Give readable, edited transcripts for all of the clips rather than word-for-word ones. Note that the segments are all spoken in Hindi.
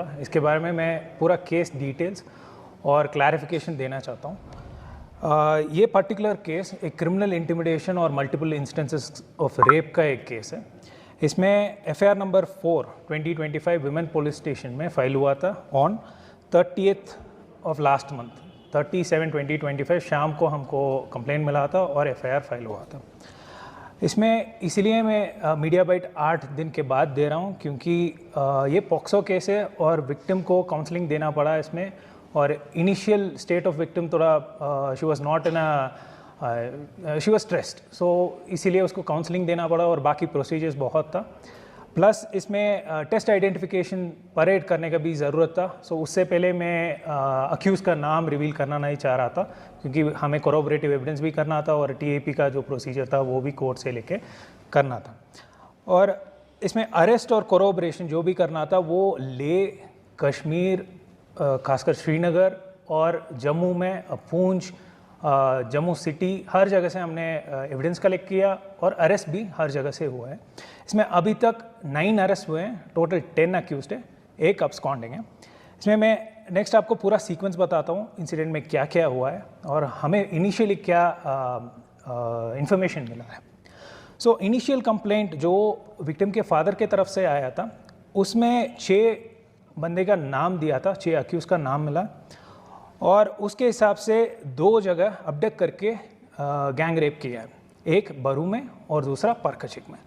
इसके बारे में मैं पूरा केस डिटेल्स और क्लैरिफिकेशन देना चाहता हूँ। ये पर्टिकुलर केस एक क्रिमिनल इंटिमिडेशन और मल्टीपल इंस्टेंसेस ऑफ रेप का एक केस है। इसमें FIR number 4 2025 women police station में फाइल हुआ था on 30th of last month 30/7/2025 शाम को हमको कंप्लेंट मिला था और एफआईआर फाइल हुआ था। इसमें इसलिए मैं मीडिया बाइट 8 दिन के बाद दे रहा हूँ क्योंकि ये पॉक्सो केस है और विक्टिम को काउंसलिंग देना पड़ा इसमें। और इनिशियल स्टेट ऑफ विक्टिम थोड़ा she was not in she was stressed, so इसीलिए उसको काउंसलिंग देना पड़ा और बाकी प्रोसीजर्स बहुत था। प्लस इसमें टेस्ट आइडेंटिफिकेशन परेड करने का भी ज़रूरत था। सो उससे पहले मैं अक्यूज़ का नाम रिवील करना नहीं चाह रहा था क्योंकि हमें कोरोबरेटिव एविडेंस भी करना था और टीएपी का जो प्रोसीजर था वो भी कोर्ट से लेके करना था। और इसमें अरेस्ट और कोरोबरेशन जो भी करना था वो लेह, कश्मीर, खासकर श्रीनगर और जम्मू में, पूंछ, जम्मू सिटी, हर जगह से हमने एविडेंस कलेक्ट किया और अरेस्ट भी हर जगह से हुआ है। इसमें अभी तक 9 अरेस्ट हुए हैं, टोटल 10 अक्यूज्ड है, 1 अब्सकॉन्डिंग है। इसमें मैं नेक्स्ट आपको पूरा सीक्वेंस बताता हूँ इंसिडेंट में क्या क्या हुआ है और हमें इनिशियली क्या इंफॉर्मेशन मिला है। सो इनिशियल कंप्लेंट जो विक्टिम के फादर के तरफ से आया था उसमें 6 बंदे का नाम दिया था, 6 अक्यूज़ का नाम मिला और उसके हिसाब से 2 जगह अबडक्ट करके गैंग रेप किया है, एक बरू में और दूसरा परकचिक में।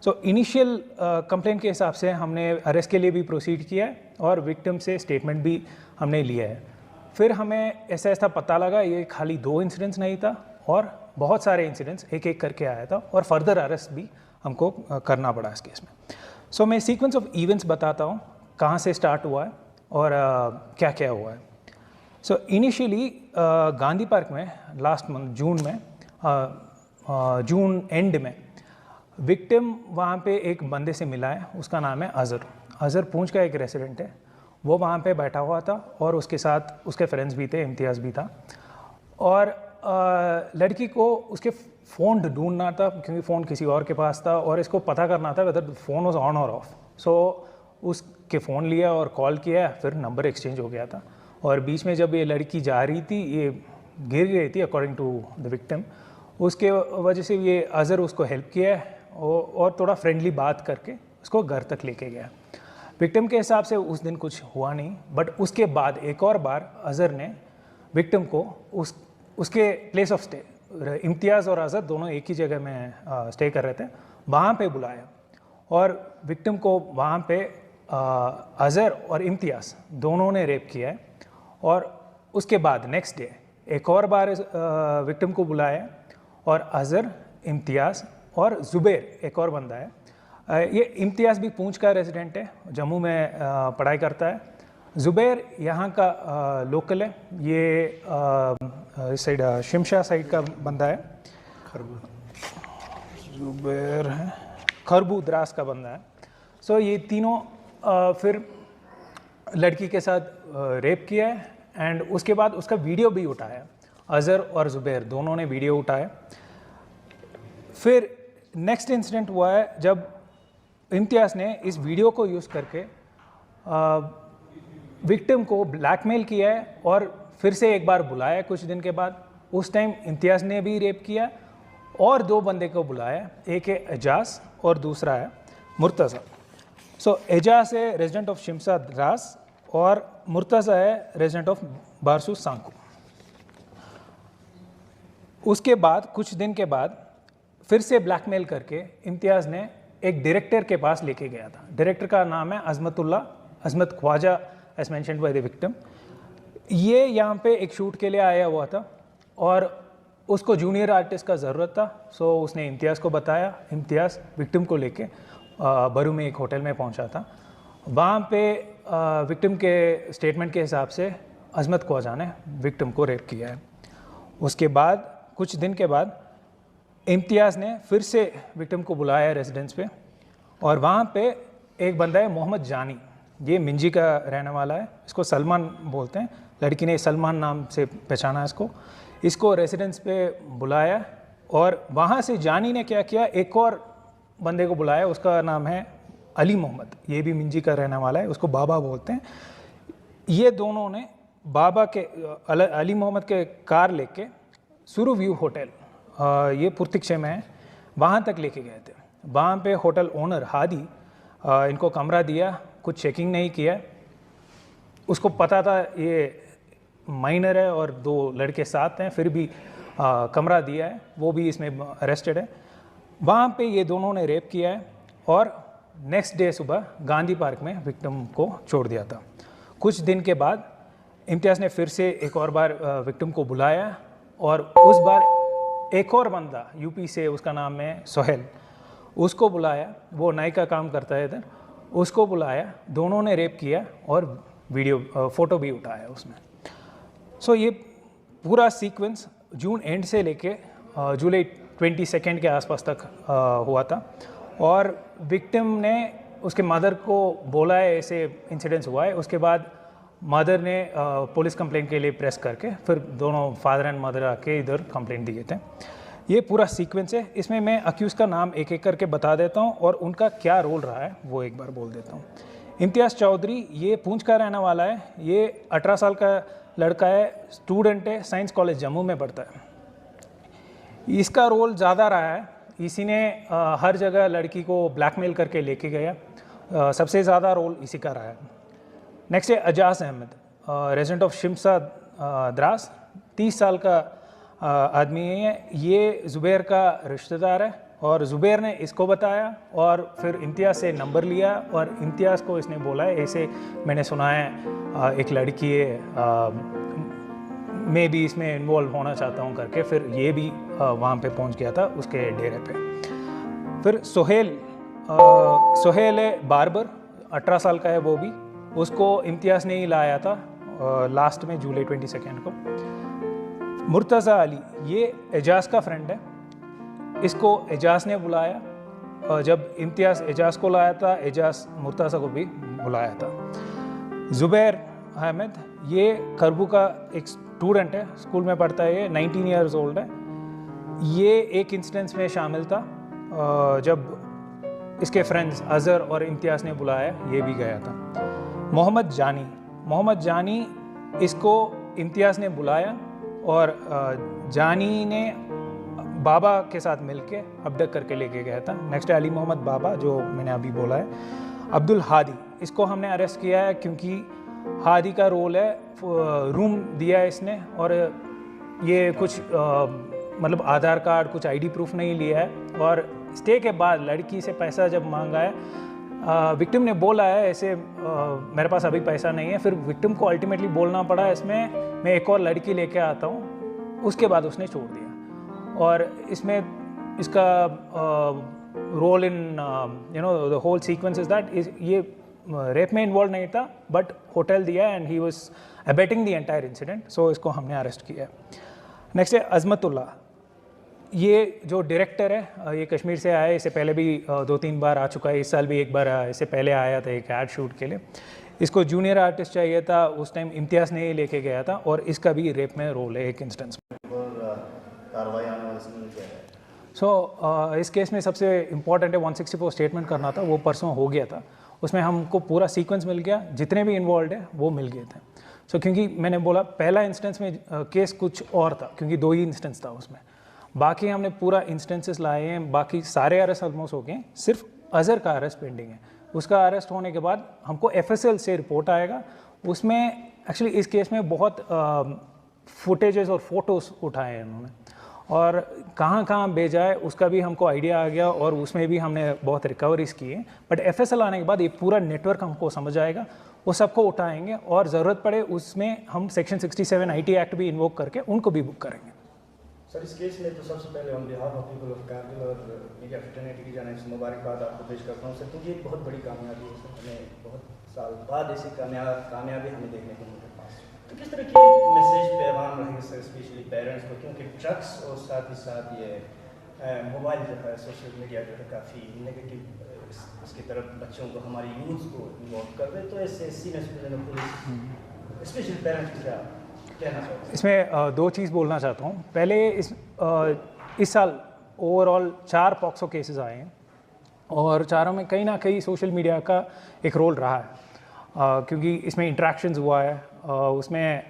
सो इनिशियल कंप्लेंट के हिसाब से हमने अरेस्ट के लिए भी प्रोसीड किया है और विक्टिम से स्टेटमेंट भी हमने लिया है। फिर हमें ऐसा पता लगा ये खाली 2 इंसिडेंट्स नहीं था और बहुत सारे इंसिडेंट्स एक एक करके आया था और फर्दर अरेस्ट भी हमको करना पड़ा इस केस में। सो मैं सीक्वेंस ऑफ इवेंट्स बताता हूँ, कहाँ से स्टार्ट हुआ है और क्या क्या हुआ है। सो इनिशियली गांधी पार्क में लास्ट मंथ जून में जून एंड में विक्टिम वहाँ पे एक बंदे से मिला है, उसका नाम है अज़र पूंछ का एक रेसिडेंट है। वो वहाँ पे बैठा हुआ था और उसके साथ उसके फ्रेंड्स भी थे, इम्तियाज़ भी था। और लड़की को उसके फ़ोन ढूंढना था क्योंकि फ़ोन किसी और के पास था और इसको पता करना था वेदर फ़ोन वाज ऑन और ऑफ। सो उसके फ़ोन लिया और कॉल किया, फिर नंबर एक्सचेंज हो गया था। और बीच में जब ये लड़की जा रही थी ये गिर गई थी अकॉर्डिंग टू द विक्टिम, उसके वजह से ये अज़र उसको हेल्प किया है और थोड़ा फ्रेंडली बात करके उसको घर तक लेके गया। विक्टिम के हिसाब से उस दिन कुछ हुआ नहीं, बट उसके बाद एक और बार अज़र ने विक्टिम को उसके प्लेस ऑफ स्टे, इम्तियाज़ और अज़र दोनों एक ही जगह में स्टे कर रहे थे, वहाँ पे बुलाया और विक्टिम को वहाँ पे अज़र और इम्तियाज़ दोनों ने रेप किया है। और उसके बाद नेक्स्ट डे एक और बार विक्टिम को बुलाया और अज़र, इम्तियाज़ और ज़ुबैर एक और बंदा है। ये इम्तियाज़ भी पूंछ का रेजिडेंट है, जम्मू में पढ़ाई करता है। ज़ुबैर यहाँ का लोकल है, ये इस साइड शिमशा साइड का बंदा है। ज़ुबैर है खरबू द्रास का बंदा है। सो ये तीनों फिर लड़की के साथ रेप किया है एंड उसके बाद उसका वीडियो भी उठाया। अज़र और ज़ुबैर दोनों ने वीडियो उठाया। फिर नेक्स्ट इंसिडेंट हुआ है जब इम्तियाज़ ने इस वीडियो को यूज़ करके विक्टिम को ब्लैकमेल किया है और फिर से एक बार बुलाया कुछ दिन के बाद। उस टाइम इम्तियाज़ ने भी रेप किया और 2 बंदे को बुलाया, एक है एजाज और दूसरा है मुर्तज़ा। सो एजाज है रेजिडेंट ऑफ शिमशा द्रास और मुर्तज़ा है रेजिडेंट ऑफ बारसू सांकू। उसके बाद कुछ दिन के बाद फिर से ब्लैकमेल करके इम्तियाज़ ने एक डायरेक्टर के पास लेके गया था। डायरेक्टर का नाम है Azmat Khwaja as mentioned by the victim. ये यहाँ पे एक शूट के लिए आया हुआ था और उसको जूनियर आर्टिस्ट का ज़रूरत था। सो उसने इम्तियाज़ को बताया, इम्तियाज़ विक्टिम को लेके बरू में एक होटल में पहुँचा था। वहाँ पे विक्टिम के स्टेटमेंट के हिसाब से अज़मत ख्वाजा ने विक्टिम को रेप किया है। उसके बाद कुछ दिन के बाद इम्तियाज़ ने फिर से विक्टिम को बुलाया रेजिडेंस पे और वहाँ पे एक बंदा है मोहम्मद जानी, ये मिंजी का रहने वाला है, इसको सलमान बोलते हैं, लड़की ने सलमान नाम से पहचाना इसको रेजिडेंस पे बुलाया और वहाँ से जानी ने क्या किया, एक और बंदे को बुलाया, उसका नाम है अली मोहम्मद, ये भी मिंजी का रहने वाला है, उसको बाबा बोलते हैं। ये दोनों ने बाबा के अली मोहम्मद के कार लेके सुरु व्यू होटल, ये पुर्तिक्षे में है, वहाँ तक लेके गए थे। वहाँ पे होटल ओनर हादी इनको कमरा दिया, कुछ चेकिंग नहीं किया। उसको पता था ये माइनर है और 2 लड़के साथ हैं, फिर भी कमरा दिया है, वो भी इसमें अरेस्टेड है। वहाँ पे ये दोनों ने रेप किया है और नेक्स्ट डे सुबह गांधी पार्क में विक्टिम को छोड़ दिया था। कुछ दिन के बाद इम्तियाज़ ने फिर से एक और बार विक्टिम को बुलाया और उस बार एक और बंदा यूपी से, उसका नाम है सोहेल, उसको बुलाया। वो नाई का काम करता है इधर, उसको बुलाया। दोनों ने रेप किया और वीडियो फ़ोटो भी उठाया उसमें। सो ये पूरा सीक्वेंस जून एंड से लेके जुलाई 22 के आसपास तक हुआ था। और विक्टिम ने उसके मदर को बोला है ऐसे इंसिडेंट्स हुआ है। उसके बाद मदर ने पुलिस कंप्लेंट के लिए प्रेस करके फिर दोनों फादर एंड मदर आके इधर कंप्लेंट दिए थे। ये पूरा सीक्वेंस है। इसमें मैं अक्यूज़ का नाम एक एक करके बता देता हूँ और उनका क्या रोल रहा है वो एक बार बोल देता हूँ। इम्तियाज़ चौधरी ये पूंछ का रहने वाला है। ये 18 साल का लड़का है, स्टूडेंट है, साइंस कॉलेज जम्मू में पढ़ता है। इसका रोल ज़्यादा रहा है। इसी ने हर जगह लड़की को ब्लैकमेल करके लेके गया। सबसे ज़्यादा रोल इसी का रहा है। नेक्स्ट है अजाज अहमद, रेजिडेंट ऑफ शिमसा द्रास, 30 साल का आदमी है। ये ज़ुबैर का रिश्तेदार है और ज़ुबैर ने इसको बताया और फिर इम्तियाज़ से नंबर लिया और इम्तियाज़ को इसने बोला है ऐसे मैंने सुना है एक लड़की है, मैं भी इसमें इन्वॉल्व होना चाहता हूँ करके। फिर ये भी वहाँ पे पहुँच गया था उसके डेरे पे। फिर सोहेल है बार्बर, 18 साल का है वो भी। उसको इम्तियाज़ ने ही लाया था लास्ट में जुलाई 22 को। मुर्तज़ा अली ये एजाज़ का फ्रेंड है। इसको एजाज़ ने बुलाया। जब इम्तियाज़ एजाज़ को लाया था, एजाज़ मुर्तज़ा को भी बुलाया था। ज़ुबैर अहमद ये करबू का एक स्टूडेंट है, स्कूल में पढ़ता है। ये 19 ईयर्स ओल्ड है। ये एक इंसिडेंस में शामिल था जब इसके फ्रेंड्स अज़हर और इम्तियाज़ ने बुलाया, ये भी गया था। मोहम्मद जानी इसको इम्तियाज़ ने बुलाया और जानी ने बाबा के साथ मिलके अबडक करके लेके गया था। नेक्स्ट है अली मोहम्मद बाबा, जो मैंने अभी बोला है। अब्दुल हादी, इसको हमने अरेस्ट किया है क्योंकि हादी का रोल है, रूम दिया है इसने और ये कुछ मतलब आधार कार्ड, कुछ आईडी प्रूफ नहीं लिया है। और स्टे के बाद लड़की से पैसा जब मांगा है, विक्टिम ने बोला है ऐसे मेरे पास अभी पैसा नहीं है। फिर विक्टिम को अल्टीमेटली बोलना पड़ा इसमें मैं एक और लड़की लेके आता हूँ। उसके बाद उसने छोड़ दिया। और इसमें इसका role in the whole sequence is that ये रेप में इन्वॉल्व नहीं था बट होटल दिया and he was abetting the entire incident. So इसको हमने अरेस्ट किया है। नेक्स्ट है अजमतुल्ला, ये जो डायरेक्टर है, ये कश्मीर से आया है। इससे पहले भी 2-3 बार आ चुका है। इस साल भी एक बार इससे पहले आया था एक ऐड शूट के लिए। इसको जूनियर आर्टिस्ट चाहिए था, उस टाइम इम्तियाज़ ने ही लेके गया था और इसका भी रेप में रोल है एक इंस्टेंस में। इस केस में सबसे इम्पॉर्टेंट है 164 स्टेटमेंट करना था, वो परसों हो गया था। उसमें हमको पूरा सीक्वेंस मिल गया, जितने भी इन्वॉल्व है वो मिल गए थे। क्योंकि मैंने बोला पहला इंस्टेंस में केस कुछ और था, क्योंकि 2 ही इंस्टेंस था उसमें। बाकी हमने पूरा इंस्टेंसेस लाए हैं, बाकी सारे अरेस्ट ऑलमोस्ट हो गए। सिर्फ अज़हर का अरेस्ट पेंडिंग है। उसका अरेस्ट होने के बाद हमको FSL से रिपोर्ट आएगा। उसमें एक्चुअली इस केस में बहुत फुटेजेस और फोटोज़ उठाए हैं उन्होंने और कहाँ कहाँ भेजा है उसका भी हमको आइडिया आ गया और उसमें भी हमने बहुत रिकवरीज की है। बट FSL आने के बाद ये पूरा नेटवर्क हमको समझ आएगा, वो सबको उठाएंगे और ज़रूरत पड़े उसमें हम सेक्शन 67 IT एक्ट भी इन्वोक करके उनको भी बुक करेंगे। सर, इस केस में तो सबसे पहले on behalf of people of Kargil और मीडिया फ्रेटर्निटी की जानिब से मुबारकबाद आपको पेश करता हूँ सर, क्योंकि एक बहुत बड़ी कामयाबी है सर। हमें बहुत साल बाद ऐसी कामयाबी हमें देखने को मिलती है। तो किस तरह की मैसेज पैगाम रहेंगे सर, स्पेशली पेरेंट्स को, क्योंकि ड्रग्स और साथ ही साथ ये मोबाइल जो है, सोशल मीडिया जो है काफ़ी नेगेटिव इसकी तरफ बच्चों को, हमारी यूथ को इन्वॉल्व कर रहे। तो ऐसे senior citizen police specially parents की क्या कहना चाहते हैं? इसमें 2 चीज़ बोलना चाहता हूँ। पहले इस साल ओवरऑल 4 पॉक्सो केसेस आए हैं और चारों में कहीं ना कहीं सोशल मीडिया का एक रोल रहा है, क्योंकि इसमें इंट्रैक्शंस हुआ है, उसमें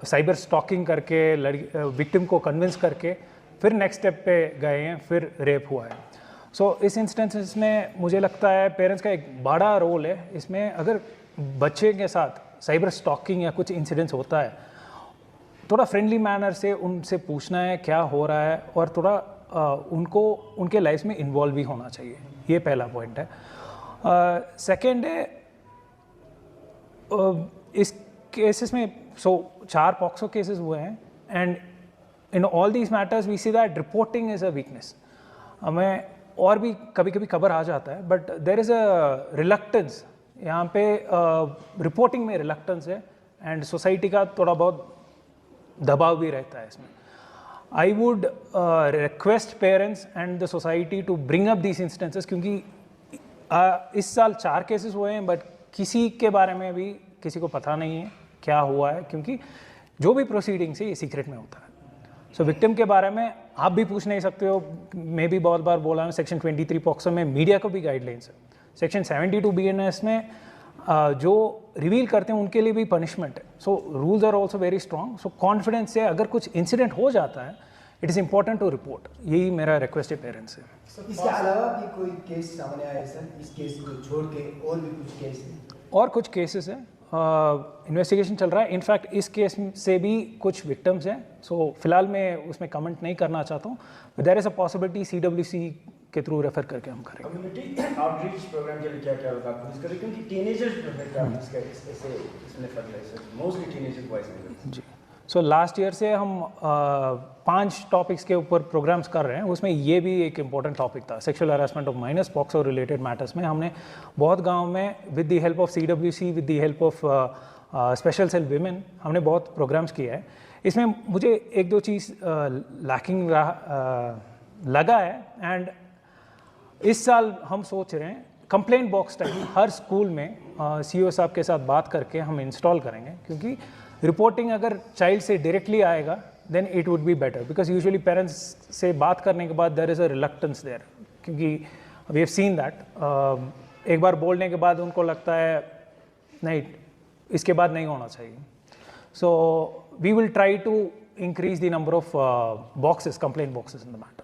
साइबर स्टॉकिंग करके विक्टिम को कन्विंस करके फिर नेक्स्ट स्टेप पे गए हैं, फिर रेप हुआ है। सो इस इंस्टेंसेस में मुझे लगता है पेरेंट्स का एक बड़ा रोल है इसमें। अगर बच्चे के साथ साइबर स्टॉकिंग या कुछ इंसिडेंट्स होता है, थोड़ा फ्रेंडली मैनर से उनसे पूछना है क्या हो रहा है, और थोड़ा उनको उनके लाइफ में इन्वॉल्व भी होना चाहिए। ये पहला पॉइंट है। सेकंड है, इस केसेस में 4 पॉक्सो केसेस हुए हैं, and in all these matters we see that reporting is a weakness. हमें और भी कभी कभी खबर आ जाता है, but there is a reluctance यहाँ पे, रिपोर्टिंग में रिलक्टेंस है, एंड सोसाइटी का थोड़ा बहुत दबाव भी रहता है इसमें। I would request parents and the society to bring up these instances, क्योंकि इस साल 4 केसेस हुए हैं, बट किसी के बारे में भी किसी को पता नहीं है क्या हुआ है, क्योंकि जो भी प्रोसीडिंग्स है ये सीक्रेट में होता है। सो विक्टिम के बारे में आप भी पूछ नहीं सकते हो। मैं भी बहुत बार बोला हूँ, सेक्शन 23 पॉक्सो में मीडिया को भी गाइडलाइंस है। सेक्शन 72 BNS में जो रिवील करते हैं उनके लिए भी पनिशमेंट है। So rules are also very strong. So confidence से अगर कुछ इंसिडेंट हो जाता है, it is important to report. यही मेरा रिक्वेस्ट है पेरेंट्स से। इसके अलावा भी कोई केस सामने आया है सर? इस केस को छोड़ के और भी कुछ केस हैं? और कुछ केसेस हैं, इन्वेस्टिगेशन चल रहा है। इनफैक्ट इस केस से भी कुछ विक्टिम्स हैं। सो फिलहाल मैं उसमें कमेंट नहीं करना चाहता हूँ, but there is a possibility CWC के थ्रू रेफर करके हम करेंगे। कम्युनिटी आउटरीच प्रोग्राम के लिए क्या क्या होगा आप करें, क्योंकि टीनेजर्स जो है काफ़ी इसमें फर्टिलाइजर मोस्टली टीनेजर बॉयज हैं जी। सो लास्ट ईयर से हम 5 टॉपिक्स के ऊपर प्रोग्राम्स कर रहे हैं। उसमें ये भी एक इम्पॉर्टेंट टॉपिक था, sexual harassment of minors, POCSO related matters में। हमने बहुत गांव में with the help of CWC, with the help of special cell women, हमने बहुत प्रोग्राम्स किया है। इसमें मुझे 1-2 चीज़ लैकिंग लगा है, एंड इस साल हम सोच रहे हैं कंप्लेंट बॉक्स टाइप हर स्कूल में CEO साहब के साथ बात करके हम इंस्टॉल करेंगे, क्योंकि रिपोर्टिंग अगर चाइल्ड से डायरेक्टली आएगा then it would be better, because usually parents से बात करने के बाद there is a reluctance there, क्योंकि वी हैव सीन दैट एक बार बोलने के बाद उनको लगता है नहीं, इसके बाद नहीं होना चाहिए। So we will try to increase the number of boxes, complaint boxes in the matter.